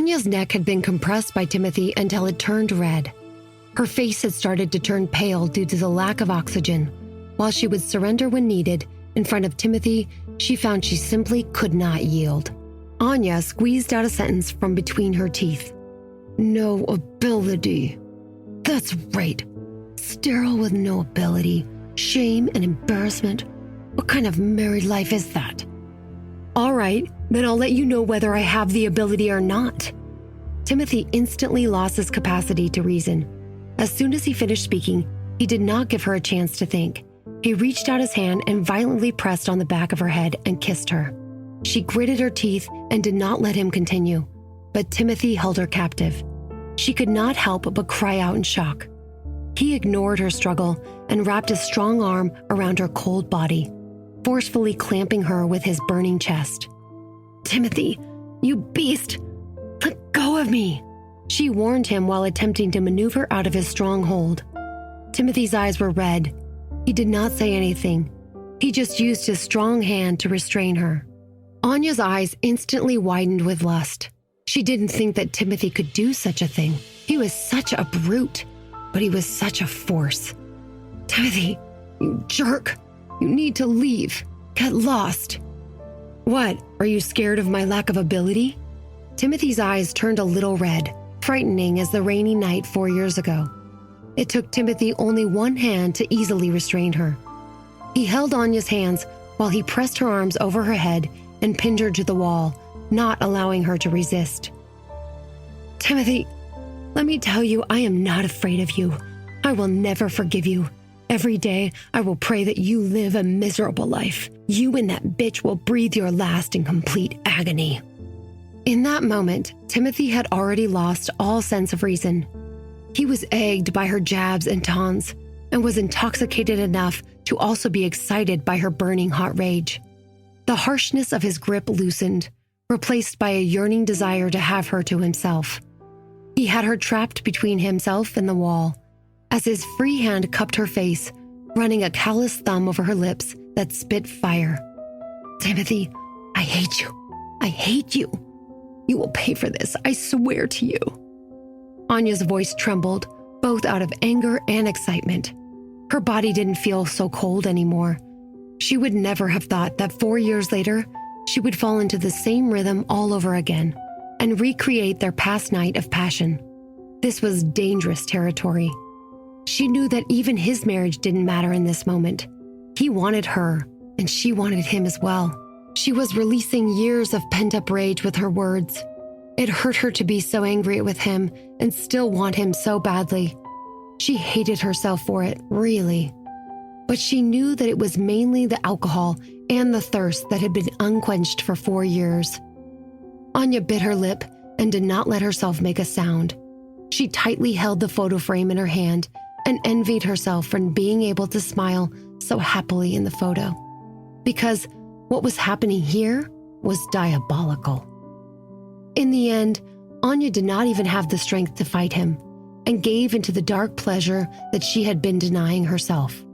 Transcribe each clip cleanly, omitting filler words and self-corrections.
Anya's neck had been compressed by Timothy until it turned red. Her face had started to turn pale due to the lack of oxygen. While she would surrender when needed, in front of Timothy, she found she simply could not yield. Anya squeezed out a sentence from between her teeth. No ability. That's right. Sterile with no ability. Shame and embarrassment. What kind of married life is that? All right, then I'll let you know whether I have the ability or not. Timothy instantly lost his capacity to reason. As soon as he finished speaking, he did not give her a chance to think. He reached out his hand and violently pressed on the back of her head and kissed her. She gritted her teeth and did not let him continue, but Timothy held her captive. She could not help but cry out in shock. He ignored her struggle and wrapped a strong arm around her cold body, forcefully clamping her with his burning chest. Timothy, you beast! Let go of me! She warned him while attempting to maneuver out of his strong hold. Timothy's eyes were red. He did not say anything. He just used his strong hand to restrain her. Anya's eyes instantly widened with lust. She didn't think that Timothy could do such a thing. He was such a brute, but he was such a force. Timothy, you jerk! You need to leave. Get lost. What? Are you scared of my lack of ability? Timothy's eyes turned a little red, frightening as the rainy night 4 years ago. It took Timothy only one hand to easily restrain her. He held Anya's hands while he pressed her arms over her head and pinned her to the wall, not allowing her to resist. Timothy, let me tell you, I am not afraid of you. I will never forgive you. Every day, I will pray that you live a miserable life. You and that bitch will breathe your last in complete agony. In that moment, Timothy had already lost all sense of reason. He was egged by her jabs and taunts and was intoxicated enough to also be excited by her burning hot rage. The harshness of his grip loosened, replaced by a yearning desire to have her to himself. He had her trapped between himself and the wall, as his free hand cupped her face, running a callous thumb over her lips that spit fire. Timothy, I hate you. I hate you. You will pay for this, I swear to you. Anya's voice trembled, both out of anger and excitement. Her body didn't feel so cold anymore. She would never have thought that 4 years later, she would fall into the same rhythm all over again and recreate their past night of passion. This was dangerous territory. She knew that even his marriage didn't matter in this moment. He wanted her, and she wanted him as well. She was releasing years of pent-up rage with her words. It hurt her to be so angry with him and still want him so badly. She hated herself for it, really. But she knew that it was mainly the alcohol and the thirst that had been unquenched for 4 years. Anya bit her lip and did not let herself make a sound. She tightly held the photo frame in her hand and envied herself for being able to smile so happily in the photo. Because what was happening here was diabolical. In the end, Anya did not even have the strength to fight him and gave into the dark pleasure that she had been denying herself.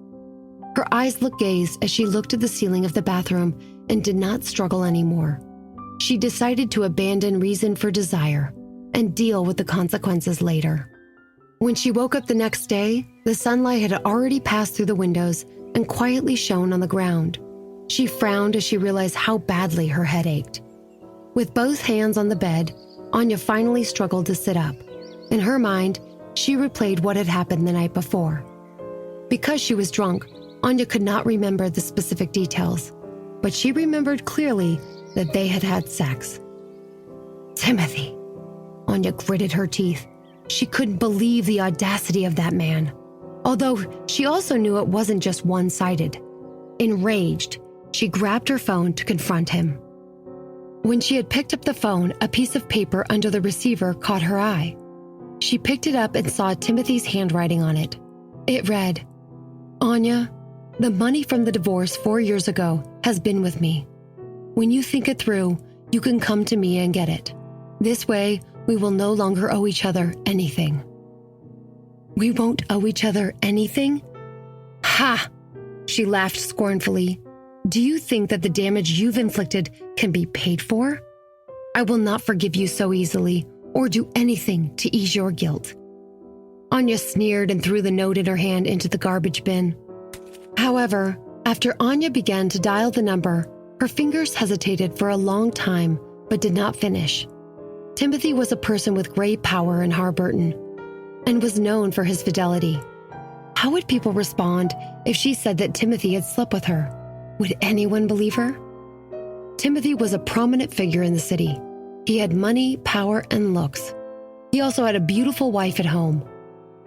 Her eyes looked gazed as she looked at the ceiling of the bathroom and did not struggle anymore. She decided to abandon reason for desire and deal with the consequences later. When she woke up the next day, the sunlight had already passed through the windows and quietly shone on the ground. She frowned as she realized how badly her head ached. With both hands on the bed, Anya finally struggled to sit up. In her mind, she replayed what had happened the night before. Because she was drunk, Anya could not remember the specific details, but she remembered clearly that they had had sex. Timothy. Anya gritted her teeth. She couldn't believe the audacity of that man, although she also knew it wasn't just one-sided. Enraged, she grabbed her phone to confront him. When she had picked up the phone, a piece of paper under the receiver caught her eye. She picked it up and saw Timothy's handwriting on it. It read, Anya, the money from the divorce 4 years ago has been with me. When you think it through, you can come to me and get it. This way, we will no longer owe each other anything. We won't owe each other anything? Ha! She laughed scornfully. Do you think that the damage you've inflicted can be paid for? I will not forgive you so easily or do anything to ease your guilt." Anya sneered and threw the note in her hand into the garbage bin. However, after Anya began to dial the number, her fingers hesitated for a long time but did not finish. Timothy was a person with great power in Harburton and was known for his fidelity. How would people respond if she said that Timothy had slept with her? Would anyone believe her? Timothy was a prominent figure in the city. He had money, power, and looks. He also had a beautiful wife at home.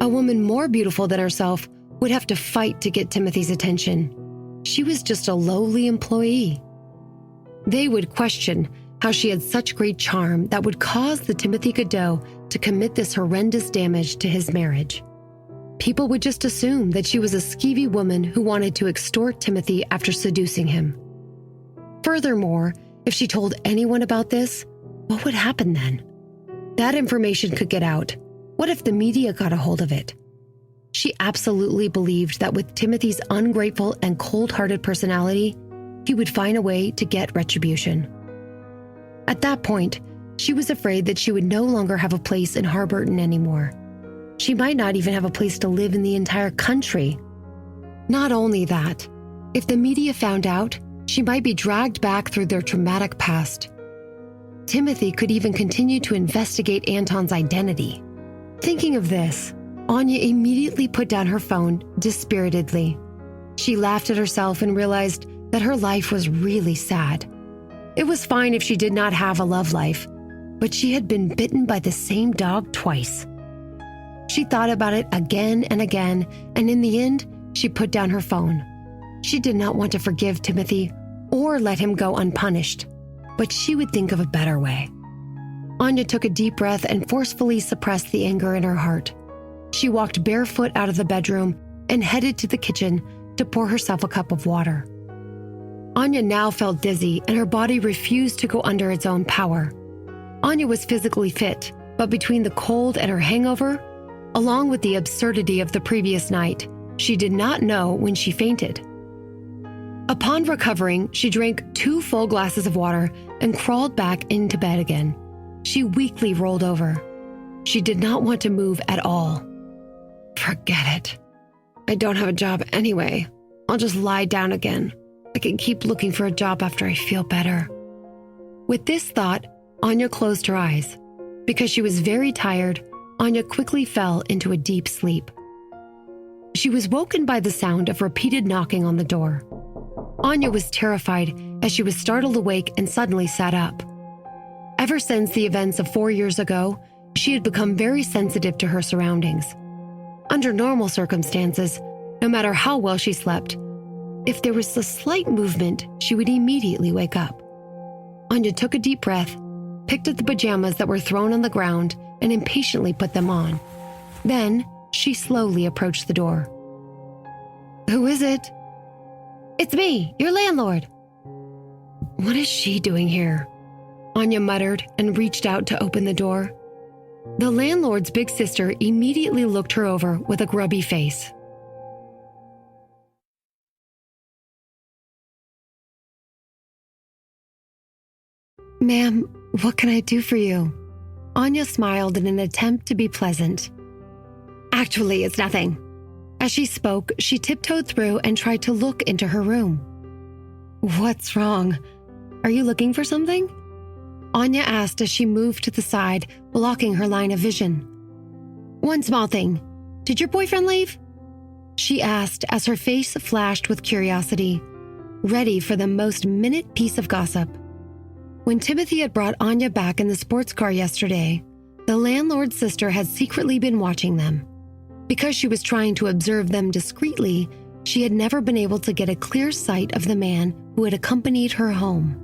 A woman more beautiful than herself would have to fight to get Timothy's attention. She was just a lowly employee. They would question how she had such great charm that would cause the Timothy Godot to commit this horrendous damage to his marriage. People would just assume that she was a skeevy woman who wanted to extort Timothy after seducing him. Furthermore, if she told anyone about this, what would happen then? That information could get out. What if the media got a hold of it? She absolutely believed that with Timothy's ungrateful and cold-hearted personality, he would find a way to get retribution. At that point, she was afraid that she would no longer have a place in Harburton anymore. She might not even have a place to live in the entire country. Not only that, if the media found out, she might be dragged back through their traumatic past. Timothy could even continue to investigate Anton's identity. Thinking of this, Anya immediately put down her phone dispiritedly. She laughed at herself and realized that her life was really sad. It was fine if she did not have a love life, but she had been bitten by the same dog twice. She thought about it again and again, and in the end, she put down her phone. She did not want to forgive Timothy or let him go unpunished, but she would think of a better way. Anya took a deep breath and forcefully suppressed the anger in her heart. She walked barefoot out of the bedroom and headed to the kitchen to pour herself a cup of water. Anya now felt dizzy and her body refused to go under its own power. Anya was physically fit, but between the cold and her hangover, along with the absurdity of the previous night, she did not know when she fainted. Upon recovering, she drank 2 full glasses of water and crawled back into bed again. She weakly rolled over. She did not want to move at all. Forget it. I don't have a job anyway. I'll just lie down again. I can keep looking for a job after I feel better. With this thought, Anya closed her eyes. Because she was very tired, Anya quickly fell into a deep sleep. She was woken by the sound of repeated knocking on the door. Anya was terrified as she was startled awake and suddenly sat up. Ever since the events of 4 years ago, she had become very sensitive to her surroundings. Under normal circumstances, no matter how well she slept, if there was a slight movement, she would immediately wake up. Anya took a deep breath, picked up the pajamas that were thrown on the ground, and impatiently put them on. Then, she slowly approached the door. "Who is it?" "It's me, your landlord." "What is she doing here?" Anya muttered and reached out to open the door. The landlord's big sister immediately looked her over with a grubby face. "Ma'am, what can I do for you?" Anya smiled in an attempt to be pleasant. "Actually, it's nothing." As she spoke, she tiptoed through and tried to look into her room. "What's wrong? Are you looking for something?" Anya asked as she moved to the side, blocking her line of vision. "One small thing. Did your boyfriend leave?" she asked as her face flashed with curiosity, ready for the most minute piece of gossip. When Timothy had brought Anya back in the sports car yesterday, the landlord's sister had secretly been watching them. Because she was trying to observe them discreetly, she had never been able to get a clear sight of the man who had accompanied her home.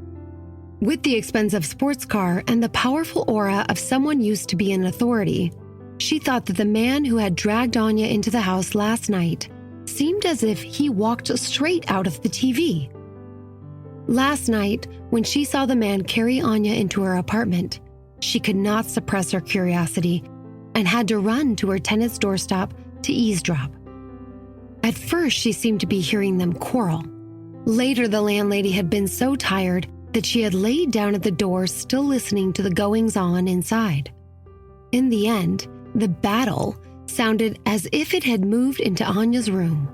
With the expensive sports car and the powerful aura of someone used to be in authority, she thought that the man who had dragged Anya into the house last night seemed as if he walked straight out of the TV. Last night, when she saw the man carry Anya into her apartment, she could not suppress her curiosity and had to run to her tenant's doorstep to eavesdrop. At first, she seemed to be hearing them quarrel. Later, the landlady had been so tired that she had laid down at the door, still listening to the goings-on inside. In the end, the battle sounded as if it had moved into Anya's room.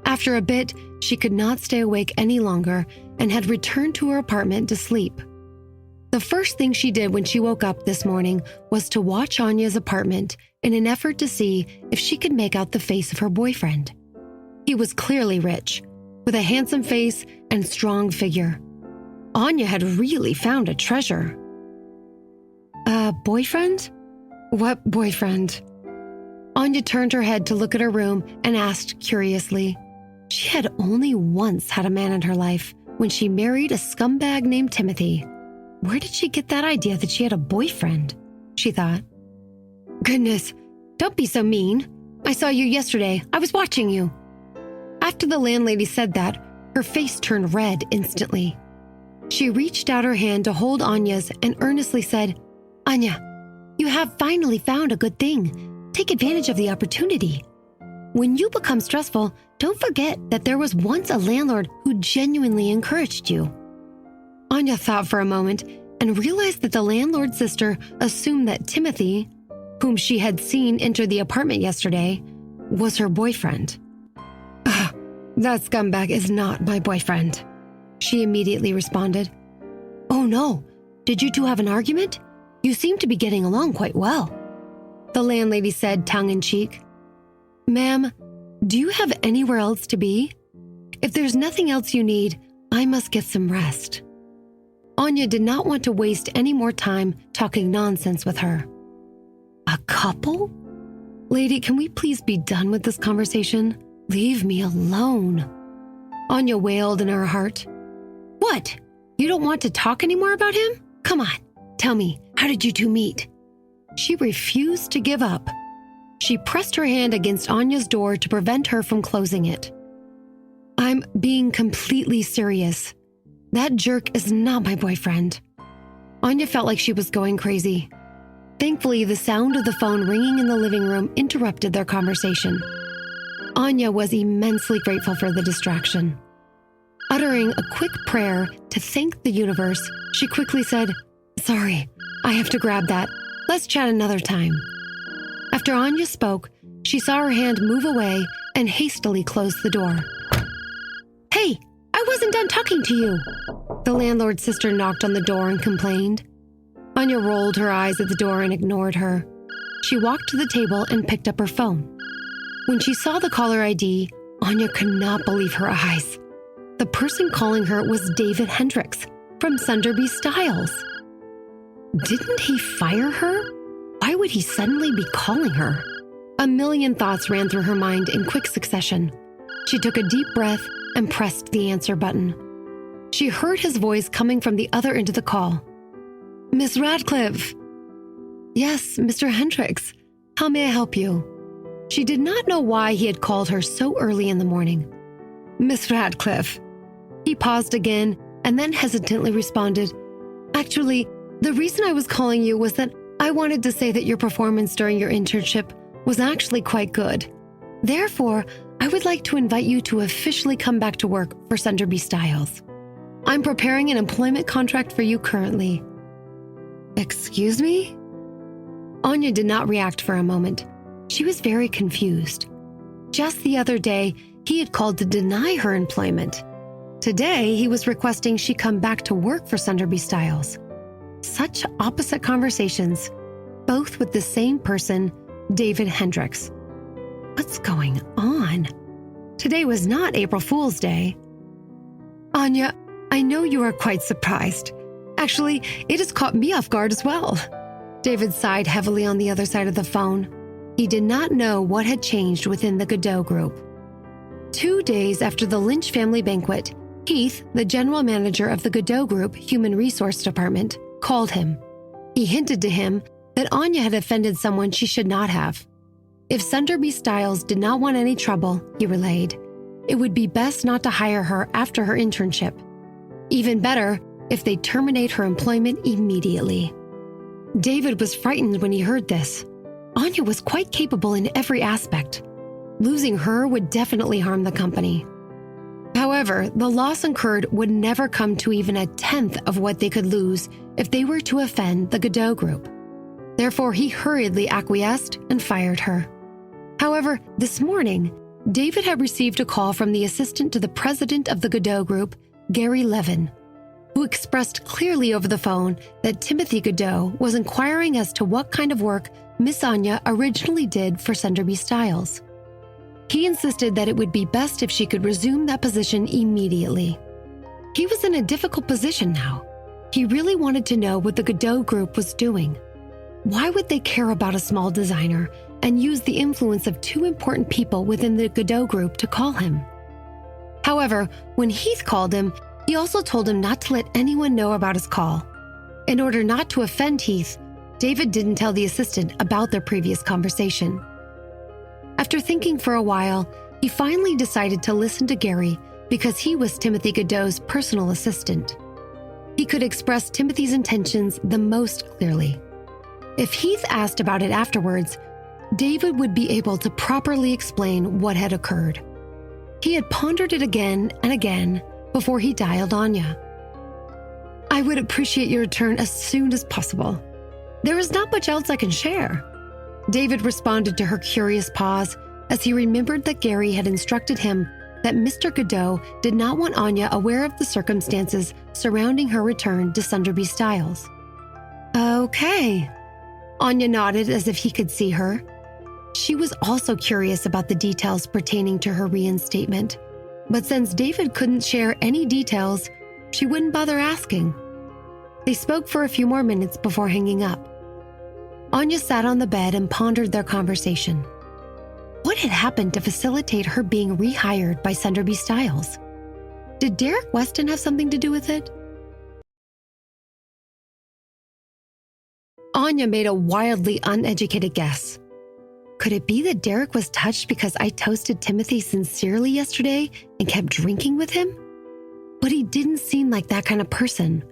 After a bit, she could not stay awake any longer and had returned to her apartment to sleep. The first thing she did when she woke up this morning was to watch Anya's apartment in an effort to see if she could make out the face of her boyfriend. He was clearly rich, with a handsome face and strong figure. Anya had really found a treasure. Boyfriend? What boyfriend? Anya turned her head to look at her room and asked curiously. She had only once had a man in her life, when she married a scumbag named Timothy. Where did she get that idea that she had a boyfriend? She thought. Goodness, don't be so mean. I saw you yesterday. I was watching you. After the landlady said that, her face turned red instantly. She reached out her hand to hold Anya's and earnestly said, Anya, you have finally found a good thing. Take advantage of the opportunity. When you become stressful, don't forget that there was once a landlord who genuinely encouraged you. Anya thought for a moment and realized that the landlord's sister assumed that Timothy, whom she had seen enter the apartment yesterday, was her boyfriend. That scumbag is not my boyfriend, she immediately responded. Oh no, did you two have an argument? You seem to be getting along quite well, the landlady said tongue-in-cheek. Ma'am, do you have anywhere else to be? If there's nothing else you need, I must get some rest. Anya did not want to waste any more time talking nonsense with her. A couple? Lady, can we please be done with this conversation? Leave me alone. Anya wailed in her heart. What? You don't want to talk anymore about him? Come on, tell me, how did you two meet? She refused to give up. She pressed her hand against Anya's door to prevent her from closing it. I'm being completely serious. That jerk is not my boyfriend. Anya felt like she was going crazy. Thankfully, the sound of the phone ringing in the living room interrupted their conversation. Anya was immensely grateful for the distraction. Uttering a quick prayer to thank the universe, she quickly said, Sorry, I have to grab that. Let's chat another time. After Anya spoke, she saw her hand move away and hastily closed the door. Hey, I wasn't done talking to you. The landlord's sister knocked on the door and complained. Anya rolled her eyes at the door and ignored her. She walked to the table and picked up her phone. When she saw the caller ID, Anya could not believe her eyes. The person calling her was David Hendricks from Sunderby Styles. Didn't he fire her? Why would he suddenly be calling her? A million thoughts ran through her mind in quick succession. She took a deep breath and pressed the answer button. She heard his voice coming from the other end of the call. Miss Radcliffe. Yes, Mr. Hendricks. How may I help you? She did not know why he had called her so early in the morning. Miss Radcliffe. He paused again and then hesitantly responded, Actually, the reason I was calling you was that I wanted to say that your performance during your internship was actually quite good. Therefore, I would like to invite you to officially come back to work for Sunderby Styles. I'm preparing an employment contract for you currently. Excuse me? Anya did not react for a moment. She was very confused. Just the other day, he had called to deny her employment. Today, he was requesting she come back to work for Sunderby Styles. Such opposite conversations, both with the same person, David Hendricks. What's going on? Today was not April Fool's Day. Anya, I know you are quite surprised. Actually, it has caught me off guard as well. David sighed heavily on the other side of the phone. He did not know what had changed within the Godot Group. 2 days after the Lynch family banquet, Keith, the general manager of the Godot Group Human Resource Department, called him. He hinted to him that Anya had offended someone she should not have. If Sunderby Styles did not want any trouble, he relayed, it would be best not to hire her after her internship. Even better, if they terminate her employment immediately. David was frightened when he heard this. Anya was quite capable in every aspect. Losing her would definitely harm the company. However, the loss incurred would never come to even a tenth of what they could lose if they were to offend the Godot Group. Therefore, he hurriedly acquiesced and fired her. However, this morning, David had received a call from the assistant to the president of the Godot Group, Gary Levin, who expressed clearly over the phone that Timothy Godot was inquiring as to what kind of work Miss Anya originally did for Sunderby Styles. He insisted that it would be best if she could resume that position immediately. He was in a difficult position now. He really wanted to know what the Godot Group was doing. Why would they care about a small designer and use the influence of two important people within the Godot Group to call him? However, when Heath called him, he also told him not to let anyone know about his call. In order not to offend Heath, David didn't tell the assistant about their previous conversation. After thinking for a while, he finally decided to listen to Gary because he was Timothy Godot's personal assistant. He could express Timothy's intentions the most clearly. If Heath asked about it afterwards, David would be able to properly explain what had occurred. He had pondered it again and again before he dialed Anya. "I would appreciate your return as soon as possible. There is not much else I can share." David responded to her curious pause as he remembered that Gary had instructed him that Mr. Godot did not want Anya aware of the circumstances surrounding her return to Sunderby Styles. "Okay." Anya nodded as if he could see her. She was also curious about the details pertaining to her reinstatement, but since David couldn't share any details, she wouldn't bother asking. They spoke for a few more minutes before hanging up. Anya sat on the bed and pondered their conversation. What had happened to facilitate her being rehired by Sunderby Styles? Did Derek Weston have something to do with it? Anya made a wildly uneducated guess. Could it be that Derek was touched because I toasted Timothy sincerely yesterday and kept drinking with him? But he didn't seem like that kind of person.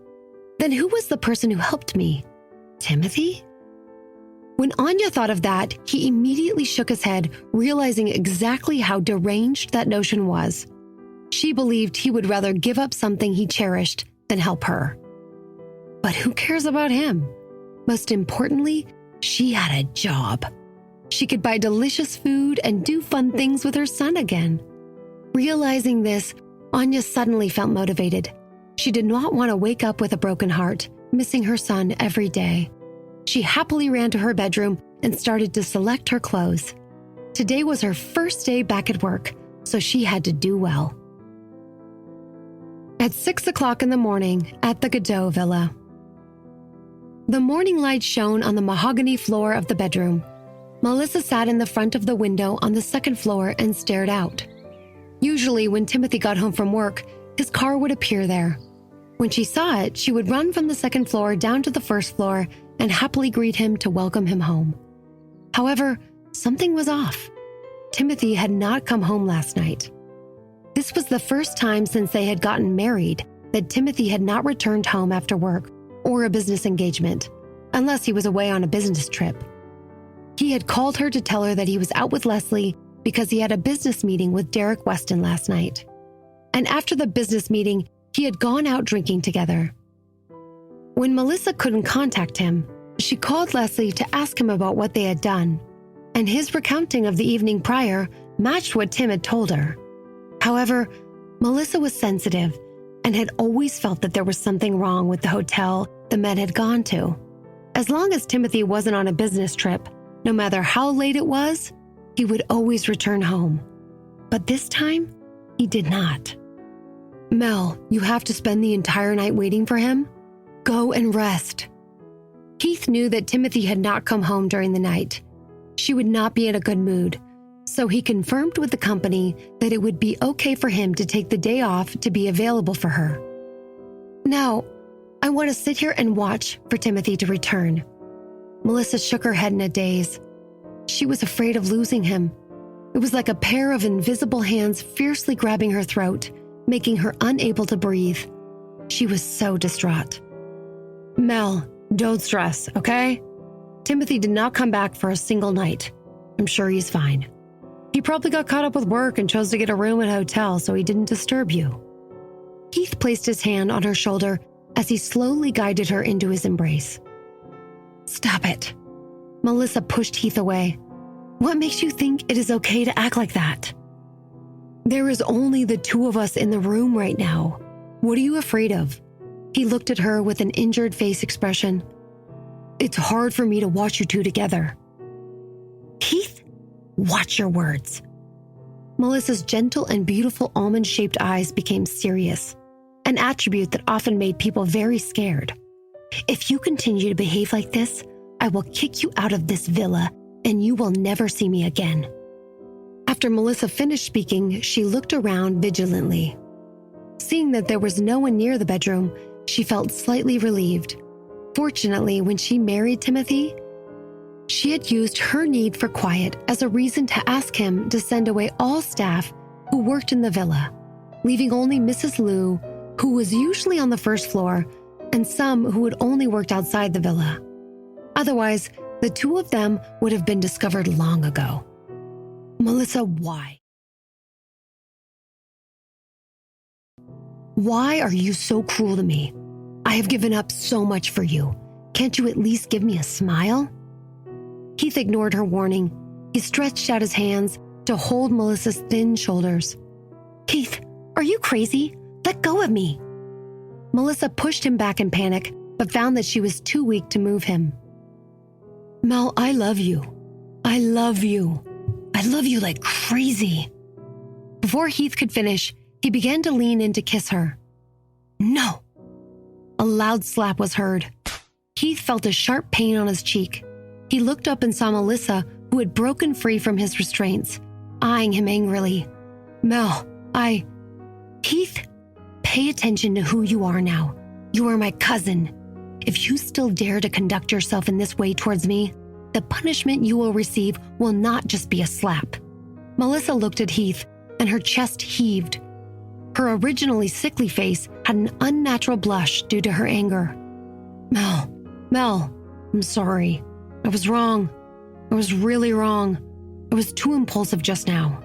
Then who was the person who helped me? Timothy? When Anya thought of that, he immediately shook his head, realizing exactly how deranged that notion was. She believed he would rather give up something he cherished than help her. But who cares about him? Most importantly, she had a job. She could buy delicious food and do fun things with her son again. Realizing this, Anya suddenly felt motivated. She did not want to wake up with a broken heart, missing her son every day. She happily ran to her bedroom and started to select her clothes. Today was her first day back at work, so she had to do well. At 6 o'clock in the morning at the Godot Villa. The morning light shone on the mahogany floor of the bedroom. Melissa sat in the front of the window on the second floor and stared out. Usually when Timothy got home from work, his car would appear there. When she saw it, she would run from the second floor down to the first floor and happily greet him to welcome him home. However, something was off. Timothy had not come home last night. This was the first time since they had gotten married that Timothy had not returned home after work or a business engagement, unless he was away on a business trip. He had called her to tell her that he was out with Leslie because he had a business meeting with Derek Weston last night. And after the business meeting, he had gone out drinking together. When Melissa couldn't contact him, she called Leslie to ask him about what they had done, and his recounting of the evening prior matched what Tim had told her. However, Melissa was sensitive and had always felt that there was something wrong with the hotel the men had gone to. As long as Timothy wasn't on a business trip, no matter how late it was, he would always return home. But this time, he did not. "Mel, you have to spend the entire night waiting for him? Go and rest." Heath knew that Timothy had not come home during the night. She would not be in a good mood, so he confirmed with the company that it would be okay for him to take the day off to be available for her. "Now, I want to sit here and watch for Timothy to return." Melissa shook her head in a daze. She was afraid of losing him. It was like a pair of invisible hands fiercely grabbing her throat, making her unable to breathe. She was so distraught. "Mel, don't stress, okay? Timothy did not come back for a single night. I'm sure he's fine. He probably got caught up with work and chose to get a room at a hotel so he didn't disturb you." Heath placed his hand on her shoulder as he slowly guided her into his embrace. "Stop it. Melissa pushed Heath away. What makes you think it is okay to act like that? There is only the two of us in the room right now. What are you afraid of? He looked at her with an injured face expression. It's hard for me to watch you two together. Heath, watch your words. Melissa's gentle and beautiful almond-shaped eyes became serious, an attribute that often made people very scared. If you continue to behave like this, I will kick you out of this villa and you will never see me again. After Melissa finished speaking, she looked around vigilantly. Seeing that there was no one near the bedroom, she felt slightly relieved. Fortunately, when she married Timothy, she had used her need for quiet as a reason to ask him to send away all staff who worked in the villa, leaving only Mrs. Liu, who was usually on the first floor, and some who had only worked outside the villa. Otherwise, the two of them would have been discovered long ago. Melissa, why? Why are you so cruel to me? I have given up so much for you. Can't you at least give me a smile? Heath ignored her warning. He stretched out his hands to hold Melissa's thin shoulders. Heath, are you crazy? Let go of me. Melissa pushed him back in panic, but found that she was too weak to move him. Mel, I love you. I love you. I love you like crazy. Before Heath could finish, he began to lean in to kiss her. No. A loud slap was heard. Heath felt a sharp pain on his cheek. He looked up and saw Melissa, who had broken free from his restraints, eyeing him angrily. Mel, Heath, pay attention to who you are now. You are my cousin. If you still dare to conduct yourself in this way towards me, the punishment you will receive will not just be a slap. Melissa looked at Heath, and her chest heaved. Her originally sickly face had an unnatural blush due to her anger. Mel, I'm sorry. I was wrong. I was really wrong. I was too impulsive just now.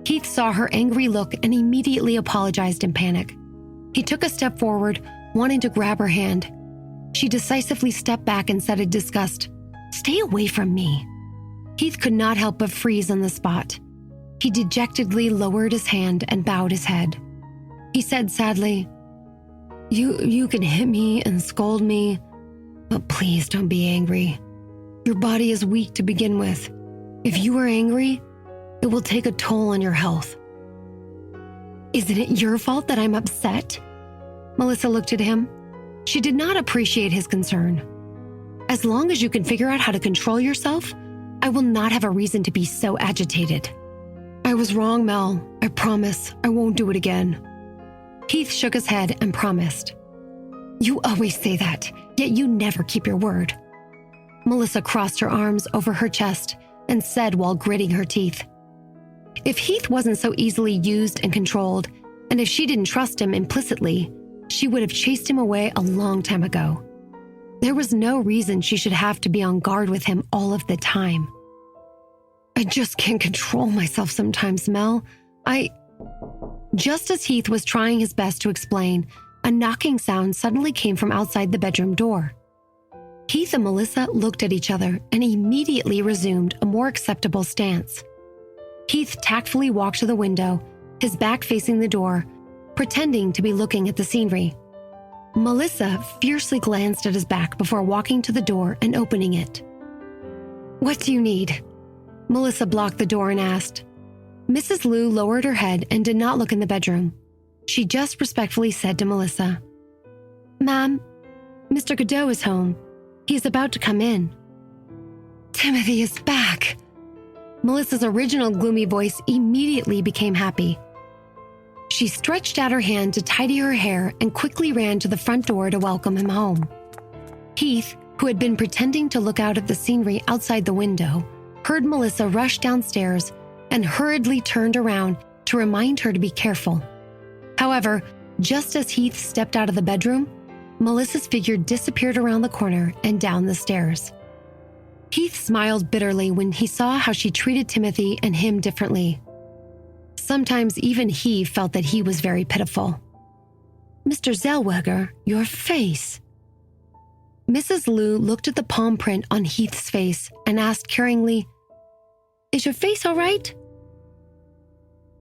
Heath saw her angry look and immediately apologized in panic. He took a step forward, wanting to grab her hand. She decisively stepped back and said in disgust, Stay away from me. Heath could not help but freeze on the spot. He dejectedly lowered his hand and bowed his head. He said sadly, You can hit me and scold me, but please don't be angry. Your body is weak to begin with. If you are angry, it will take a toll on your health. Isn't it your fault that I'm upset? Melissa looked at him. She did not appreciate his concern. As long as you can figure out how to control yourself, I will not have a reason to be so agitated. I was wrong, Mel. I promise I won't do it again. Heath shook his head and promised. You always say that, yet you never keep your word. Melissa crossed her arms over her chest and said while gritting her teeth, If Heath wasn't so easily used and controlled, and if she didn't trust him implicitly, she would have chased him away a long time ago. There was no reason she should have to be on guard with him all of the time. I just can't control myself sometimes, Mel. Just as Heath was trying his best to explain, a knocking sound suddenly came from outside the bedroom door. Heath and Melissa looked at each other and immediately resumed a more acceptable stance. Heath tactfully walked to the window, his back facing the door, pretending to be looking at the scenery. Melissa fiercely glanced at his back before walking to the door and opening it. What do you need? Melissa blocked the door and asked. Mrs. Liu lowered her head and did not look in the bedroom. She just respectfully said to Melissa, Ma'am, Mr. Godot is home. He is about to come in. Timothy is back. Melissa's original gloomy voice immediately became happy. She stretched out her hand to tidy her hair and quickly ran to the front door to welcome him home. Heath, who had been pretending to look out at the scenery outside the window, heard Melissa rush downstairs and hurriedly turned around to remind her to be careful. However, just as Heath stepped out of the bedroom, Melissa's figure disappeared around the corner and down the stairs. Heath smiled bitterly when he saw how she treated Timothy and him differently. Sometimes even he felt that he was very pitiful. Mr. Zellweger, your face. Mrs. Liu looked at the palm print on Heath's face and asked caringly, "Is your face all right?"